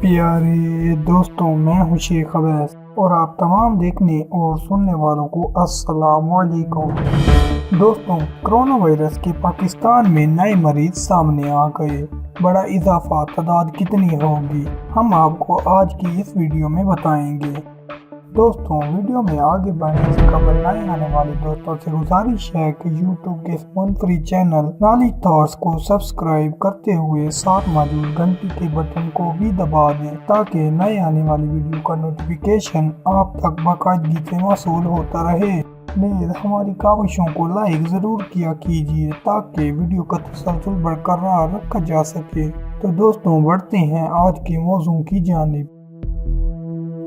پیارے دوستوں، میں ہوں شیخ اویس اور آپ تمام دیکھنے اور سننے والوں کو السلام علیکم۔ دوستوں، کرونا وائرس کے پاکستان میں نئے مریض سامنے آ گئے۔ بڑا اضافہ، تعداد کتنی ہوگی، ہم آپ کو آج کی اس ویڈیو میں بتائیں گے۔ دوستوں، ویڈیو میں آگے بڑھنے سے قبل نئے آنے والے دوستوں سے گزارش ہے کہ یوٹیوب کے منفرد چینل نالج تھاٹس کو سبسکرائب کرتے ہوئے ساتھ موجود گھنٹی کے بٹن کو بھی دبا دیں تاکہ نئے آنے والی ویڈیو کا نوٹیفیکیشن آپ تک باقاعدگی سے موصول ہوتا رہے۔ نیز ہماری کاوشوں کو لائک ضرور کیا کیجیے تاکہ ویڈیو کا تسلسل برقرار رکھا جا سکے۔ تو دوستوں، بڑھتے ہیں آج کے موضوع کی جانب۔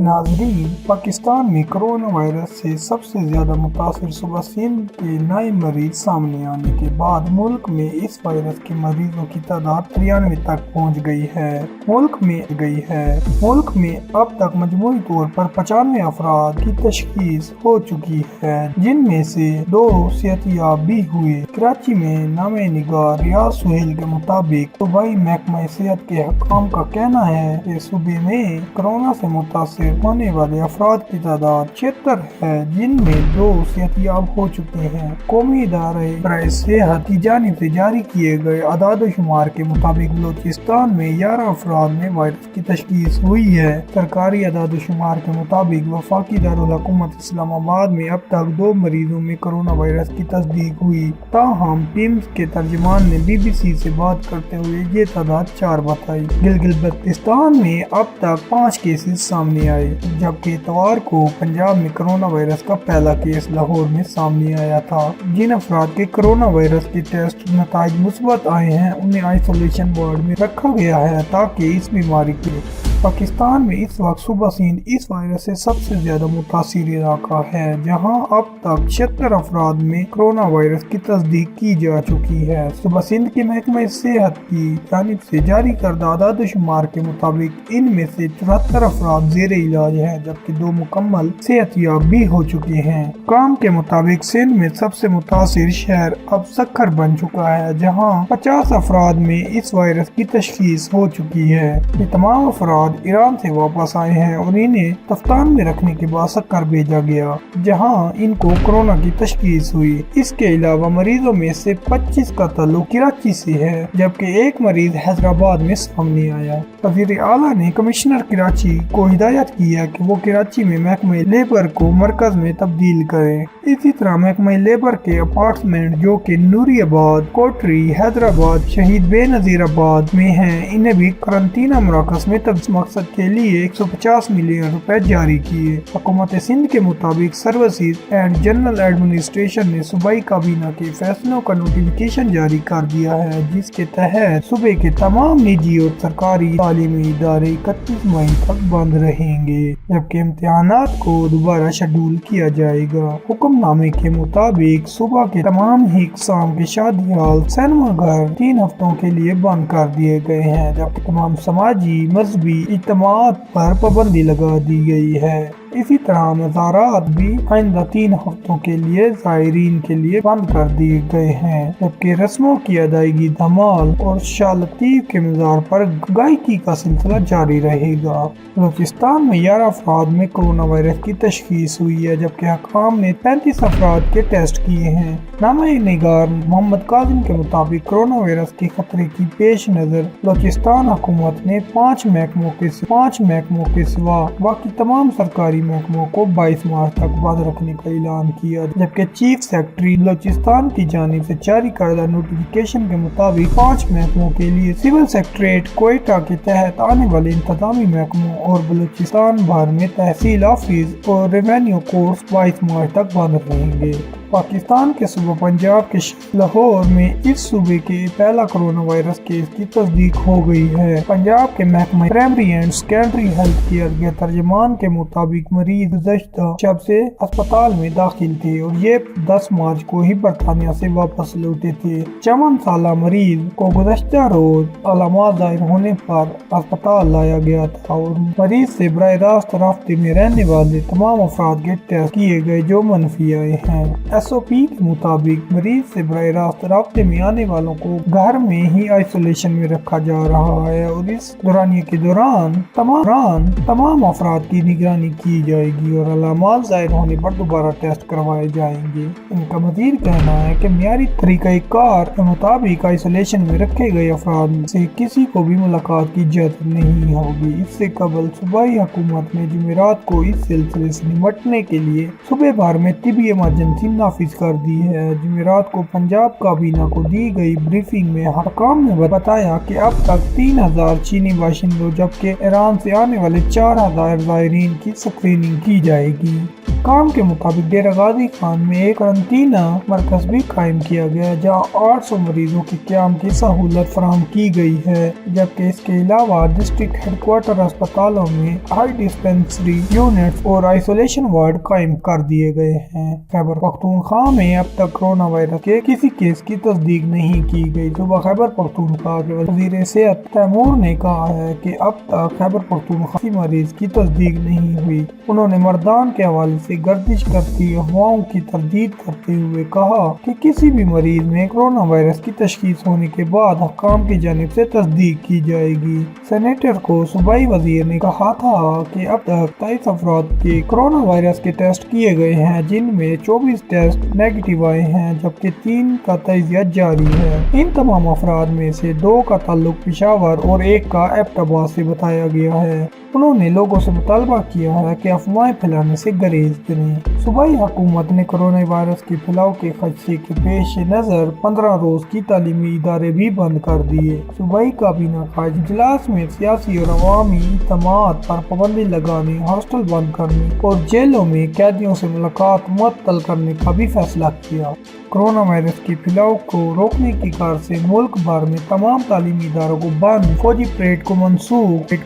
ناظرین، پاکستان میں کرونا وائرس سے سب سے زیادہ متاثر صوبہ سندھ کے نئے مریض سامنے آنے کے بعد ملک میں اس وائرس کے مریضوں کی تعداد 93 تک پہنچ گئی ہے۔ ملک میں اب تک مجموعی طور پر 95 افراد کی تشخیص ہو چکی ہے، جن میں سے 2 صحتیاب بھی ہوئے۔ کراچی میں نامہ نگار ریاض سہیل کے مطابق صوبائی محکمہ صحت کے حکام کا کہنا ہے کہ صوبے میں کرونا سے متاثر ہونے والے افراد کی تعداد 76 ہے، جن میں 2 صحتیاب ہو چکے ہیں۔ قومی ادارہ برائے صحت کی جانب سے جاری کیے گئے اعداد و شمار کے مطابق بلوچستان میں 11 افراد میں وائرس کی تشخیص ہوئی ہے۔ سرکاری اعداد و شمار کے مطابق وفاقی دارالحکومت اسلام آباد میں اب تک 2 مریضوں میں کرونا وائرس کی تصدیق ہوئی، تاہم ٹیمز کے ترجمان نے BBC سے بات کرتے ہوئے یہ تعداد 4 بتائی۔ گلگت بلتستان میں اب تک 5 کیسز سامنے آئے، جبکہ اتوار کو پنجاب میں کرونا وائرس کا پہلا کیس لاہور میں سامنے آیا تھا۔ جن افراد کے کرونا وائرس کے ٹیسٹ نتائج مثبت آئے ہیں انہیں آئسولیشن وارڈ میں رکھا گیا ہے تاکہ اس بیماری کے پاکستان میں اس وقت صوبہ سندھ اس وائرس سے سب سے زیادہ متاثر علاقہ ہے، جہاں اب تک 76 افراد میں کرونا وائرس کی تصدیق کی جا چکی ہے۔ صوبہ سندھ کے محکمہ صحت کی جانب سے جاری کردہ اعداد و شمار کے مطابق ان میں سے 74 افراد زیر علاج ہیں، جبکہ 2 مکمل صحت یاب بھی ہو چکے ہیں۔ حکام کے مطابق سندھ میں سب سے متاثر شہر اب سکھر بن چکا ہے، جہاں 50 افراد میں اس وائرس کی تشخیص ہو چکی ہے۔ یہ تمام افراد ایران سے واپس آئے ہیں اور انہیں تفتان میں رکھنے کے بعد سکھر بھیجا گیا، جہاں ان کو کورونا کی تشخیص ہوئی۔ اس کے علاوہ مریضوں میں سے 25 کا تعلق کراچی سے ہے، جبکہ 1 مریض حیدرآباد میں سامنے آیا۔ وزیر اعلیٰ نے کمشنر کراچی کو ہدایت کی ہے کہ وہ کراچی میں محکمہ لیبر کو مرکز میں تبدیل کریں۔ اسی طرح محکمہ لیبر کے اپارٹمنٹ جو کہ نوری آباد، کوٹری، حیدرآباد، شہید بے نظیر آباد میں ہیں، انہیں بھی قرنطینہ مراکز میں تبدیل مقصد کے لیے 150 ملین روپے جاری کیے۔ حکومت سندھ کے مطابق سروسز اینڈ جنرل ایڈمنسٹریشن نے صوبائی کابینہ کے فیصلوں کا نوٹیفیکیشن جاری کر دیا ہے، جس کے تحت صوبے کے تمام نجی اور سرکاری تعلیمی ادارے 31 مئی تک بند رہیں گے، جبکہ امتحانات کو دوبارہ شیڈول کیا جائے گا۔ حکم نامے کے مطابق صوبہ کے تمام ہی اقسام کے شادی ہال، سینما گھر 3 ہفتوں کے لیے بند کر دیے گئے ہیں، جبکہ تمام سماجی مذہبی اجتماعات پر پابندی لگا دی گئی ہے۔ اسی طرح مزارات بھی آئندہ 3 ہفتوں کے لیے زائرین کے لیے بند کر دیے گئے ہیں، جبکہ رسموں کی ادائیگی دھمال اور شاہ لطیف کے مزار پر گائیکی کا سلسلہ جاری رہے گا۔ بلوچستان میں 11 افراد میں کرونا وائرس کی تشخیص ہوئی ہے، جبکہ حکام نے 35 افراد کے ٹیسٹ کیے ہیں۔ نامہ نگار محمد کاظم کے مطابق کرونا وائرس کے خطرے کی پیش نظر بلوچستان حکومت نے 5 محکموں کے سوا باقی تمام سرکاری محکموں کو 22 مارچ تک بند رکھنے کا اعلان کیا، جبکہ چیف سیکرٹری بلوچستان کی جانب سے جاری کردہ نوٹیفیکیشن کے مطابق 5 محکموں کے لیے سول سیکریٹریٹ کوئٹہ کے تحت آنے والے انتظامی محکموں اور بلوچستان بھر میں تحصیل آفس اور ریونیو کورٹس 22 مارچ تک بند رہیں گے۔ پاکستان کے صوبہ پنجاب کے شہر لاہور میں اس صوبے کے پہلا کرونا وائرس کیس کی تصدیق ہو گئی ہے۔ پنجاب کے محکمہ primary and secondary health care کے ترجمان کے مطابق مریض گزشتہ شب سے اسپتال میں داخل تھے اور یہ 10 مارچ کو ہی برطانیہ سے واپس لوٹے تھے۔ 54 سالہ مریض کو گزشتہ روز علامات ظاہر ہونے پر اسپتال لایا گیا تھا اور مریض سے براہ راست رابطے میں رہنے والے تمام افراد کے ٹیسٹ کیے گئے جو منفی آئے ہیں۔ SOP के मुताबिक मरीज से बराह रास्त राब्ते में आने वालों को घर में ही आइसोलेशन में रखा जा रहा है और इस दौरानिये के दौरान तमाम अफराद की निगरानी की जाएगी और अलामात जाहिर होने पर दोबारा टेस्ट करवाए जाएंगे। इनका मजीद कहना है कि मियारी तरीक़ाकार के मुताबिक आइसोलेशन में रखे गए अफराद से किसी को भी मुलाकात की इजाज़त नहीं होगी। इससे कबल सूबाई हुकूमत ने जुमेरात को इस सिलसिले से निपटने के लिए सूबे भर में तिबी इमरजेंसी नाफिज कर दी है। जुमेरात को पंजाब काबीना को दी गई ब्रीफिंग में हकाम ने बताया कि अब तक 3000 चीनी बाशिंदों जबकि ईरान से आने वाले 4000 ज़ायरीन की स्क्रीनिंग की जाएगी। काम के मुताबिक डेरा गाजी खान में एक क्वारंटीना मरकज भी कायम किया गया जहाँ 800 मरीजों के क़याम की सहूलत फराहम की गई है, जबकि इसके अलावा डिस्ट्रिक्ट हेडक्वार्टर अस्पतालों में हाई डिस्पेंसरी यूनिट्स और आइसोलेशन वार्ड कायम कर दिए गए हैं। खैबर पख्तूनख्वा में अब तक कोरोना वायरस के किसी केस की तस्दीक नहीं की गई। सुबह खैबर पख्तूनख्वा के वज़ीर सेहत तैमूर ने कहा है कि अब तक खैबर पख्तूनख्वा किसी मरीज की तस्दीक नहीं हुई। उन्होंने मर्दान के हवाले से गर्दिश करती अफवाहों की तरदीद करते हुए कहा कि किसी भी मरीज में कोरोना वायरस की तशखीस होने के बाद हकाम की जानिब से तस्दीक की जाएगी। सेनेटर को सूबाई वजीर ने कहा था कि अब तक 23 अफराद के कोरोना वायरस के टेस्ट किए गए हैं, जिनमें 24 टेस्ट नेगेटिव आए हैं, जबकि 3 का तजिया जारी है। इन तमाम अफराद में से 2 का ताल्लुक पेशावर और 1 का एबटाबाद से बताया गया है। उन्होंने लोगों से मुतालबा किया है कि अफवाहें फैलाने से गुरेज करें। सूबाई हुकूमत ने कोरोना वायरस के फैलाव के खदशे के पेश नज़र 15 रोज की तालीमी इदारे भी बंद कर दिए। सूबाई काबीना का इजलास में सियासी और अवामी इत्तमाद पर पाबंदी लगाने, हॉस्टल बंद करने और जेलों में कैदियों से मुलाकात मुअत्तल करने का भी फैसला किया। कोरोना वायरस के फैलाव को रोकने की कार से मुल्क भर में तमाम तालीमी इदारों को बंद, फौजी परेड को मनसूख,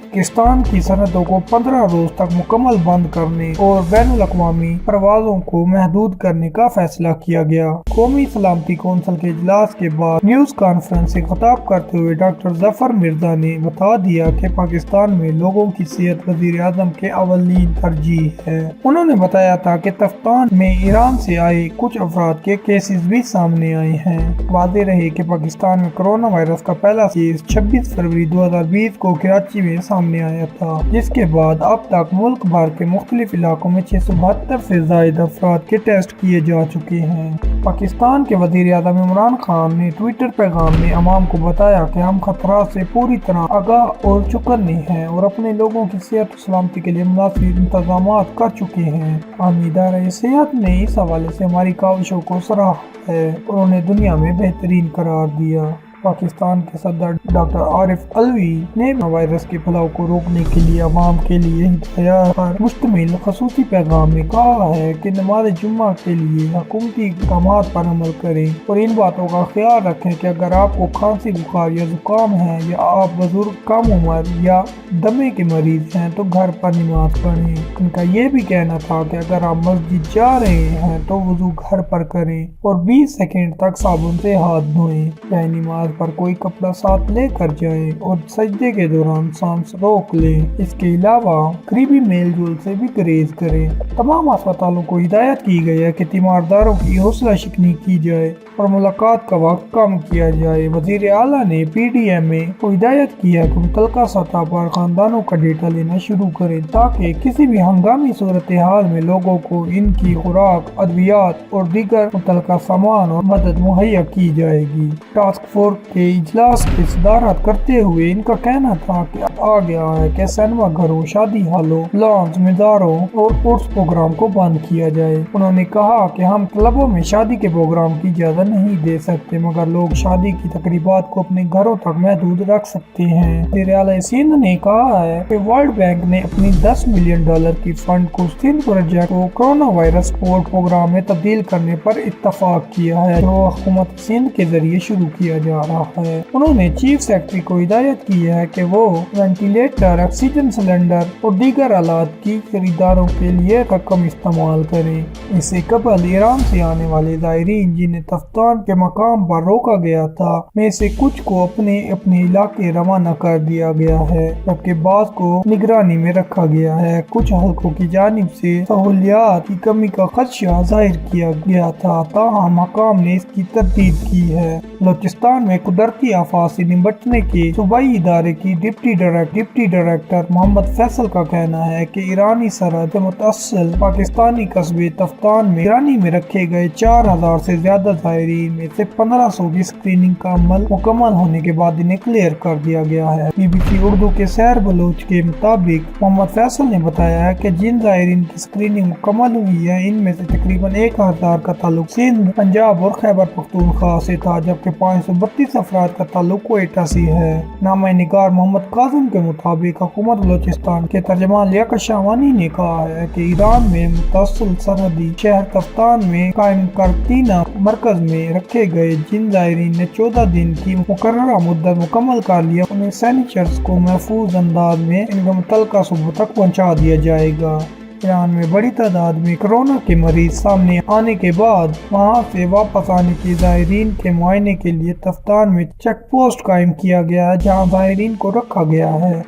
पाकिस्तान की सरहदों को 15 रोज तक मुकम्मल बंद करने और बैनुल अक़वामी परवाज़ों को महदूद करने का फैसला किया गया। कौमी सलामती कौंसिल के इजलास के बाद न्यूज़ कॉन्फ्रेंस से खिताब करते हुए डॉक्टर जफर मिर्जा ने बता दिया कि पाकिस्तान में लोगों की सेहत वज़ीर आज़म के अव्वलीन तरजीह है। उन्होंने बताया था कि तफ्तान में ईरान से आए कुछ अफराद के केसेस भी सामने आए हैं। वाज़ेह रहे कि पाकिस्तान में कोरोना वायरस का पहला केस 26 फरवरी 2020 को कराची में सामने आया था, जिसके बाद अब तक मुल्क भर के मुख्तलिफ इलाकों में 672 से ज़ायद अफराद के टेस्ट किए जा चुके हैं। पाकिस्तान के वज़ीर आज़म इमरान खान ने ट्विटर पैगाम में अवाम को बताया कि हम खतरात से पूरी तरह आगाह और चौकन्ने हैं और अपने लोगों की सेहत और सलामती के लिए मुनासिब इंतजामात कर चुके हैं। आलमी इदारे सेहत ने इस हवाले से हमारी काविशों को सराहा है और उन्हें दुनिया में बेहतरीन करार दिया। पाकिस्तान के सदर डॉक्टर आरिफ अलवी ने वायरस के फैलाव को रोकने के लिए अवाम के लिए हिदायत पर मुश्तमिल खसूसी पैगाम में कहा है कि नमाज जुम्मा के लिए हुकूमती इक़दामात पर अमल करें और इन बातों का ख्याल रखें कि अगर आपको खांसी, बुखार या जुकाम है या आप बुजुर्ग, कम उम्र या दमे के मरीज हैं तो घर पर नमाज पढ़ें। उनका ये भी कहना था कि अगर आप मस्जिद जा रहे हैं तो वुज़ू घर पर करें और 20 सेकंड तक साबुन से हाथ धोएं। या नमाज पर कोई कपड़ा साथ लेकर जाएं और सजदे के दौरान सांस रोक लें। इसके अलावा करीबी मेल जोल से भी गुरेज करें। तमाम अस्पतालों को हिदायत की गई है कि तीमारदारों की हौसला शिकनी की जाए और मुलाकात का वक्त कम किया जाए। वज़ीर आला ने PDMA को हिदायत किया कि मुतल्लिका सतह पर खानदानों का डेटा लेना शुरू करें ताकि किसी भी हंगामी सूरत हाल में लोगों को इनकी खुराक, अद्वियात और दीगर मुतल्लिका सामान और मदद मुहैया की जाएगी। टास्क फोर्स के इजलास की सदारत करते हुए इनका कहना था कि आ गया है कि सिनेमा घरों, शादी हालों, लॉन्स, मीज़ारों और उर्स प्रोग्राम को बंद किया जाए। उन्होंने कहा कि हम क्लबों में शादी के प्रोग्राम की इजाज़त नहीं दे सकते, मगर लोग शादी की तकरीबात को अपने घरों तक महदूद रख सकते हैं। वज़ीर आला सिंध ने कहा है कि वर्ल्ड बैंक ने अपनी $10 मिलियन की फंड को सिंध प्रोजेक्ट को कोरोना वायरस सपोर्ट प्रोग्राम में तब्दील करने पर इत्तफाक किया है, जो हुकूमत सिंध के जरिए शुरू किया जा रहा है। उन्होंने चीफ सेक्रेटरी को हिदायत की है कि वो वेंटिलेटर, ऑक्सीजन सिलेंडर और दीगर आलात की खरीदारों के लिए रकम इस्तेमाल करें। इससे कबल ईरान से आने वाले ज़ायरीन जिन्हें तफ्तान के मकाम पर रोका गया था में से कुछ को अपने अपने इलाके रवाना कर दिया गया है, जबकि बाज़ को निगरानी में रखा गया है। कुछ हल्कों की जानिब से सहूलियात की कमी का खदशा जाहिर किया गया था, ताहम हकाम ने इसकी तरदीद की है। बलोचिस्तान में कुदरती आफात से निपटने के सूबाई इदारे की डिप्टी डायरेक्टर मोहम्मद फैसल का कहना है कि ईरानी सरहद मुतअस्सिल पाकिस्तानी कस्बे तफ्तान में निगरानी में रखे गए 4000 से ज्यादा ज़ायरीन में से 1500 की स्क्रीनिंग का अमल मुकम्मल होने के बाद इन्हें क्लियर कर दिया गया है। BBC उर्दू के सैर बलोच के मुताबिक मोहम्मद फैसल ने बताया है कि जिन ज़ायरीन की स्क्रीनिंग मुकम्मल हुई है, इनमें से तकरीबन 1000 का ताल्लुक सिंध, पंजाब और खैबर पख्तूनख्वा से था, जबकि 532 अफराद का ताल्लुक क्वेटा से है। नामा निगार मोहम्मद कासिम के मुताबिक हुकूमत बलोचिस्तान के तर्जमान लियाकत शाहवानी ने कहा है कि ईरान में मुतअस्सिल सरहदी शहर तफ्तान में कायम करतीना मरकज में रखे गए जिन ज़ायरीन ने 14 दिन की मुकर्ररा मुद्दत मुकम्मल कर लिया, उन्हें सैनिटर्स को महफूज अंदाज में इनके मुतल्लिका सूबों तक पहुँचा दिया जाएगा। ईरान में बड़ी तादाद में कोरोना के मरीज सामने आने के बाद वहां से वापस आने के ज़ायरीन के मुआयने के लिए तफ्तान में चेक पोस्ट कायम किया गया है, जहां ज़ायरीन को रखा गया है।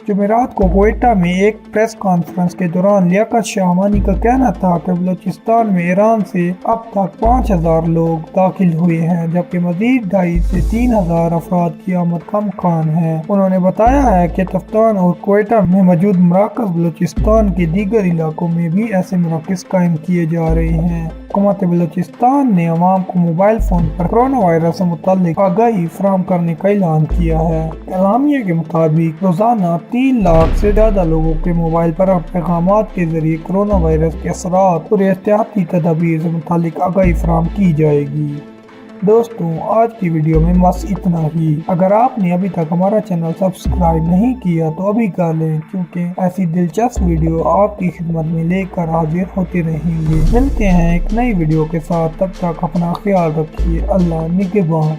जुमेरात को क्वेटा में एक प्रेस कॉन्फ्रेंस के दौरान लियाकत शाहवानी का कहना था कि बलोचिस्तान में ईरान से अब तक 5000 लोग दाखिल हुए हैं, जबकि मजीद 2500 से 3000 अफराद की आमद का इम्कान है। उन्होंने बताया है कि तफ्तान और क्वेटा में मौजूद मराकज़ बलोचिस्तान के दीगर इलाकों में भी ऐसे मराकज़ कायम किए जा रहे हैं। हुकूमत बलोचिस्तान ने अवाम को मोबाइल फोन पर कोरोना वायरस से मुताल्लिक आगाही फराहम करने का ऐलान किया है। एलामिया के मुताबिक रोजाना 3 लाख से ज्यादा लोगों के मोबाइल पर पैगामात के जरिए कोरोना वायरस के असरात और एहतियाती तदाबीर से मुताल्लिक आगाही फराहम की जाएगी। दोस्तों, आज की वीडियो में बस इतना ही। अगर आपने अभी तक हमारा चैनल सब्सक्राइब नहीं किया तो अभी कर लें, क्योंकि ऐसी दिलचस्प वीडियो आपकी खिदमत में लेकर हाजिर होते रहेंगे। मिलते हैं एक नई वीडियो के साथ, तब तक अपना ख्याल रखिए। अल्लाह निगहबान।